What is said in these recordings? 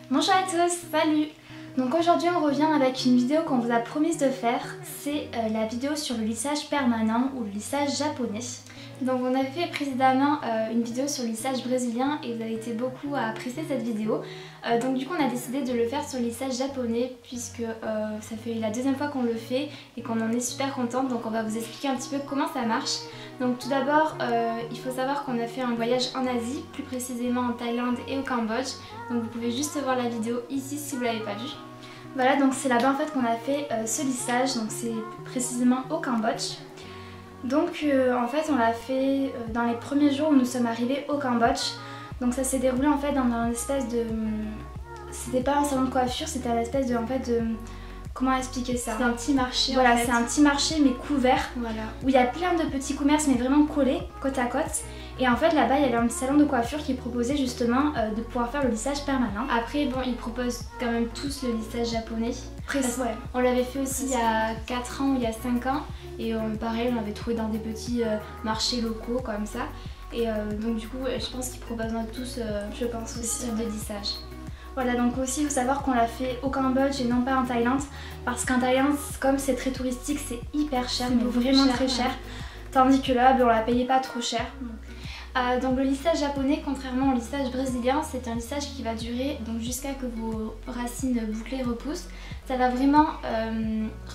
Bonjour à tous, salut! Donc aujourd'hui on revient avec une vidéo qu'on vous a promise de faire, c'est la vidéo sur le lissage permanent ou le lissage japonais. Donc on avait fait précédemment une vidéo sur le lissage brésilien et vous avez été beaucoup à apprécier cette vidéo. Donc du coup on a décidé de le faire sur le lissage japonais puisque ça fait la deuxième fois qu'on le fait et qu'on en est super contente. Donc on va vous expliquer un petit peu comment ça marche. Donc tout d'abord il faut savoir qu'on a fait un voyage en Asie, plus précisément en Thaïlande et au Cambodge. Donc vous pouvez juste voir la vidéo ici si vous ne l'avez pas vue. Voilà, donc c'est là-bas en fait qu'on a fait ce lissage, donc c'est précisément au Cambodge. Donc en fait on l'a fait dans les premiers jours où nous sommes arrivés au Cambodge. Donc ça s'est déroulé en fait dans un espèce de... C'était pas un salon de coiffure, c'était un espèce de... Comment expliquer ça? C'est un petit marché. Voilà, en fait. C'est un petit marché mais couvert, voilà. Où il y a plein de petits commerces mais vraiment collés, côte à côte. Et en fait là-bas il y avait un petit salon de coiffure qui proposait justement de pouvoir faire le lissage permanent. Après bon, ils proposent quand même tous le lissage japonais. Ouais. On l'avait fait aussi il y a 4 ans ou il y a 5 ans. Et pareil, on l'avait trouvé dans des petits marchés locaux comme ça. Et donc du coup je pense qu'ils proposent tous je pense ce aussi, type de lissage. Voilà, donc aussi il faut savoir qu'on l'a fait au Cambodge et non pas en Thaïlande, parce qu'en Thaïlande comme c'est très touristique c'est hyper cher, mais vraiment très cher, tandis que là on l'a payé pas trop cher. Donc le lissage japonais, contrairement au lissage brésilien, c'est un lissage qui va durer jusqu'à que vos racines bouclées repoussent. Ça va vraiment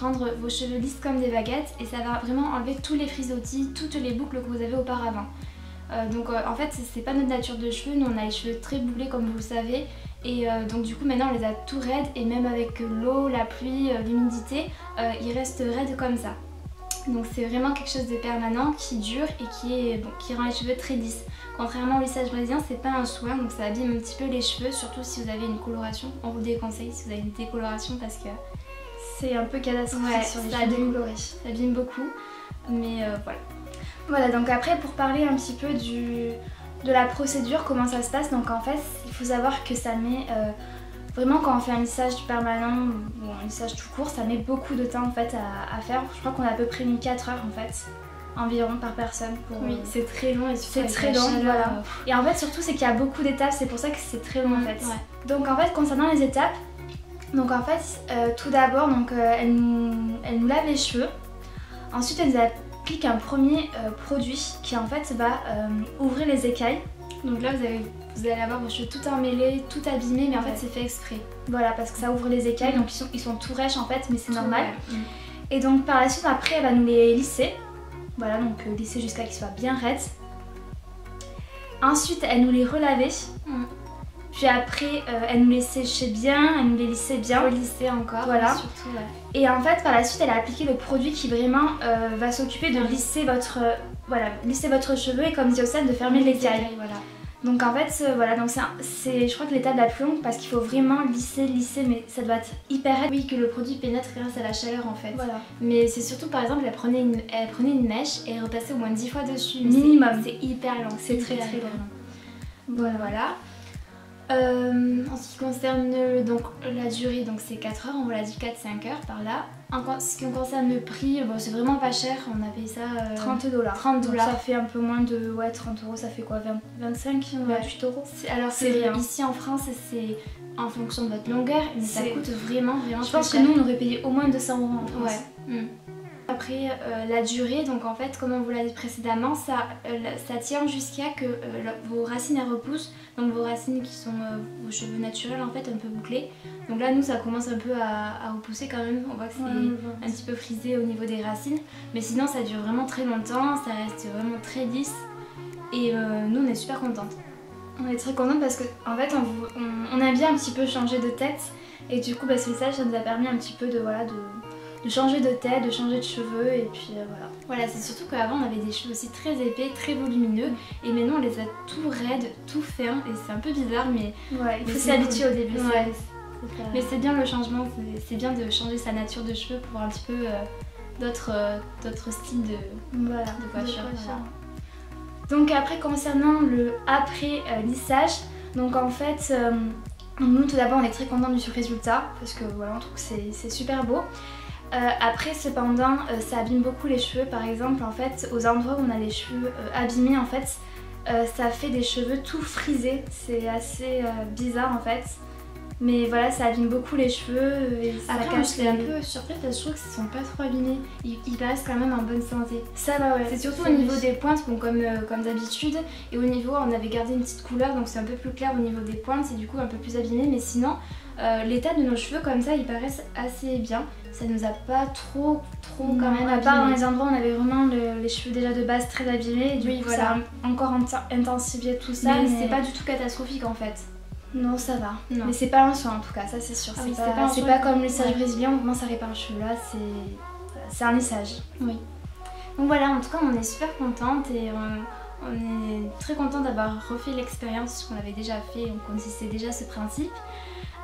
rendre vos cheveux lisses comme des baguettes et ça va vraiment enlever tous les frisottis, toutes les boucles que vous avez auparavant. En fait c'est pas notre nature de cheveux, nous on a les cheveux très bouclés comme vous le savez. Et donc du coup maintenant on les a tout raides et même avec l'eau, la pluie, l'humidité, ils restent raides comme ça. Donc c'est vraiment quelque chose de permanent qui dure et qui rend les cheveux très lisses. Contrairement au lissage brésilien, c'est pas un soin, donc ça abîme un petit peu les cheveux, surtout si vous avez une coloration. On vous le déconseille si vous avez une décoloration parce que c'est un peu catastrophique sur les cheveux décolorés. Ça abîme beaucoup, mais voilà. Voilà, donc après pour parler un petit peu de la procédure, comment ça se passe, donc en fait il faut savoir que ça met vraiment quand on fait un lissage permanent ou un lissage tout court, ça met beaucoup de temps en fait à faire. Je crois qu'on a à peu près mis 4 heures en fait environ par personne pour... Oui, c'est très long et c'est très long, voilà. Et en fait surtout c'est qu'il y a beaucoup d'étapes, c'est pour ça que c'est très long en fait. Ouais. Donc en fait concernant les étapes, donc en fait tout d'abord elle nous lave les cheveux, ensuite elle nous applique un premier produit qui en fait va ouvrir les écailles. Donc là vous allez avoir vos cheveux tout emmêlés, tout abîmés, mais en fait c'est fait exprès. Voilà, parce que ça ouvre les écailles, donc ils sont tout rêches en fait, mais c'est normal. Ouais. Et donc par la suite après elle va nous les lisser. Voilà, donc lisser jusqu'à qu'ils soient bien raides. Ensuite elle nous les relavait. Puis après elle nous les séchait bien, elle nous les lissait bien. Relisser encore, voilà. Surtout, ouais. Et en fait par la suite elle a appliqué le produit qui vraiment va s'occuper de lisser lisser votre cheveu et comme dit Océane de fermer les écailles. Voilà. Donc en fait voilà, donc c'est je crois que l'étape la plus longue parce qu'il faut vraiment lisser, mais ça doit être hyper raide. Oui, que le produit pénètre grâce à la chaleur en fait. Voilà. Mais c'est surtout par exemple elle prenait une mèche et elle repassait au moins 10 fois dessus. Minimum. C'est hyper long, c'est très long. Voilà. En ce qui concerne la durée, donc c'est 4 heures, on l'a dit 4-5 heures par là. En ce qui concerne le prix, bon, c'est vraiment pas cher, on a payé ça $30. 30 $. Ça fait un peu moins de 30 €, ça fait quoi, 25, 28 €. Alors c'est rien. Ici en France c'est en fonction de votre longueur, mais ça coûte vraiment je pense que nous on aurait payé au moins 200 € en France. Ouais. Après la durée, donc en fait comme on vous l'a dit précédemment, ça tient jusqu'à que vos racines elles repoussent, donc vos racines qui sont vos cheveux naturels en fait un peu bouclés. Donc là nous ça commence un peu à repousser quand même, on voit que c'est un petit peu frisé au niveau des racines, mais sinon ça dure vraiment très longtemps, ça reste vraiment très lisse et nous on est super contentes. On est très contentes parce que en fait on aime bien un petit peu changer de tête et du coup ce lissage ça nous a permis un petit peu de changer de tête, de changer de cheveux et puis voilà. Voilà, c'est surtout qu'avant on avait des cheveux aussi très épais, très volumineux et maintenant on les a tout raides, tout fermes et c'est un peu bizarre mais... Ouais, il faut s'habituer au début. Ouais. Mais c'est bien le changement, c'est bien de changer sa nature de cheveux pour voir un petit peu d'autres styles de coiffure. Voilà. Donc après concernant le après lissage, donc en fait nous tout d'abord on est très contents du résultat parce que voilà on trouve que c'est super beau. Après cependant ça abîme beaucoup les cheveux. Par exemple en fait aux endroits où on a les cheveux abîmés en fait ça fait des cheveux tout frisés. C'est assez bizarre en fait. Mais voilà, ça abîme beaucoup les cheveux et ça Après, cache j'étais un peu surprise parce que je trouve qu'ils sont pas trop abîmés. Ils paraissent quand même en bonne santé. Ça va, ouais. C'est surtout au niveau des pointes, bon, comme d'habitude. Et au niveau, on avait gardé une petite couleur, donc c'est un peu plus clair au niveau des pointes. C'est du coup un peu plus abîmé. Mais sinon, l'état de nos cheveux comme ça, ils paraissent assez bien. Ça nous a pas trop quand même abîmé. À part dans les endroits où on avait vraiment les cheveux déjà de base très abîmés. Et du coup, voilà. ça a encore intensifié tout ça. Mais c'est pas du tout catastrophique en fait. Non, ça va. Non. Mais c'est pas un soin en tout cas, ça c'est sûr. Ah c'est pas comme le lissage brésilien, on commence à réparer un cheveu là, c'est un lissage. Oui. Donc voilà, en tout cas on est super contente et on est très contente d'avoir refait l'expérience qu'on avait déjà fait, on connaissait déjà ce principe.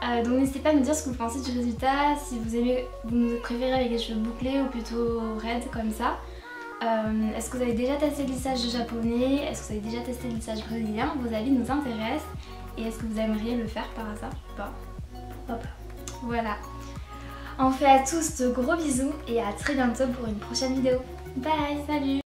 Donc n'hésitez pas à nous dire ce que vous pensez du résultat, si vous préférez avec les cheveux bouclés ou plutôt raides comme ça. Est-ce que vous avez déjà testé le lissage japonais? Est-ce que vous avez déjà testé le lissage brésilien? Vos avis nous intéressent. Et est-ce que vous aimeriez le faire par hasard ou pas? Pourquoi pas. Voilà. On fait à tous de gros bisous et à très bientôt pour une prochaine vidéo. Bye, salut!